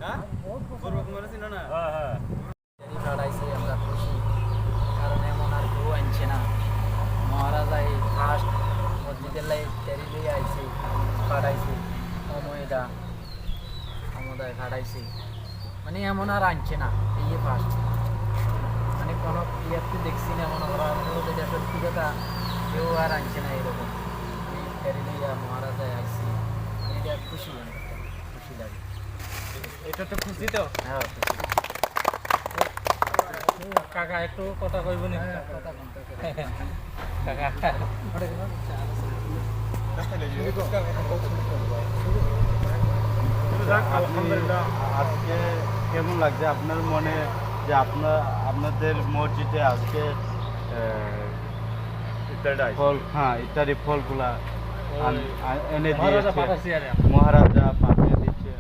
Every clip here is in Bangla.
হ্যাঁ করবো তোমার চিনো না হ্যাঁ লড়াইছে আমরা খুশি কারণ এমন আর কেউ আনছে না মহারাজাই ফার্স্ট মসজিদের লাই টেরি লিয়ে আইছে ফাটাইছে সমুদায় ফাটাইছে মানে এমন আর আনছে না এই ফার্স্ট মানে কোনো প্লেয়ারকে দেখছি না মনে করা যেটা সত্যি কথা কেউ আর আনছে না এরকম আমি টেরি লিয়া মহারাজায় আইছি মানে এটা খুশি খুশি লাগে এটা তো খুশি তো হ্যাঁ খুশি কাকা একটু কথা কইব নি কথা বলতে কাকা আলহামদুলিল্লাহ আজকে কেমন লাগছে আপনার মনে যে আপনাদের মসজিদে আজকে ফল ইত্যাদি ফলগুলা এনে দিয়েছে মহারাজা পাঠিয়ে দিচ্ছে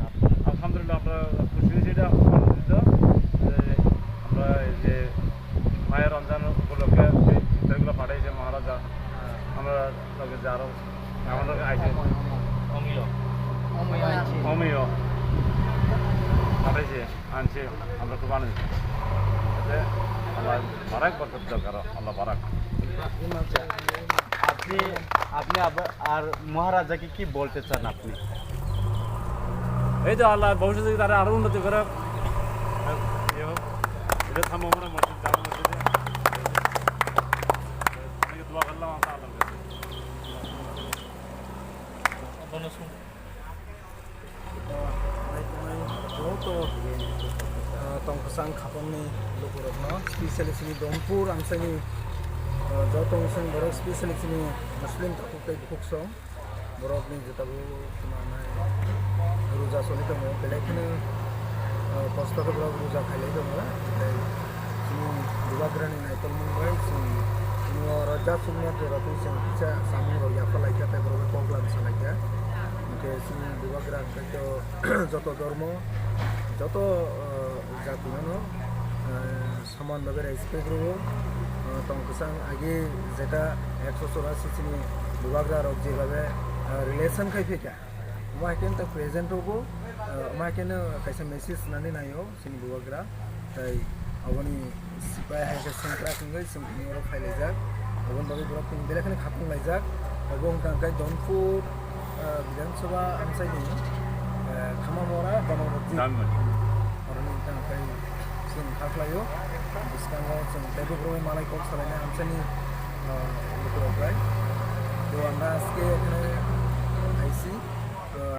আলহামদুলিল্লাহ আমরা খুশি হয়েছি এটা আনন্দিত যে আমরা এই যে মায়ের রমজান উপলক্ষে যে ইফতারগুলো পাঠাইছে মহারাজা আমরা লগে যে আরও আমাদের আইছে অমিয় পাঠাইছে আনছে আমরা খুব আনন্দিত আল্লাহ বারাক বরকত দরকার আল্লাহ বারাক আপনি আপনি আর মহারাজাকে কি বলতে চান আপনি এই তো আল্লাহ ভবিষ্যতে তারা আরও উন্নতি করে এটা থামো আমরা মসজিদ যাবো মসজিদে অনেকে দোয়া করলাম আমরা আল্লাহর কাছে tongkasang kapamni lukurokno spesially sini Dongpur amsani jotong borok spesially sini muslim takukai buksong borok ni jetabu tumanai ruja soli tongo belekne posto ke borok ruja khailai tongo sini dubagrani naitol mumbai sini raja sumya ke ratu sini kicha samu roya palai kate borok poglam salaiya ke sini dubagra kaito joto dormo যত জাতি সমানভাবে রেসপেক্ট করবো তংকসাং আগে যেটা 184 চিনি দুবাগরা যেভাবে রিলেশন খাইফেকা মাইকেন তা প্রেজেন্ট হবো মাইকেন কাইসা মেসেজ নানি নাইও চিনি দুবাগরা তাই অবনি সিপাই হাইকে সেন্ট্রা কিংগै সিংনিওর ফাইলে যাক এবং বাকি বড় কিং বেলেখানে খাপুং লাইজাক এবং কাঙ্কাই দনপুর বিধানসভা আমসাইনি খামামরা বানামতি orangnya kan kayak sing haklayo diskango sing tebo program malai kok salahnya amsani lukur ogai do anda aske okhane aisi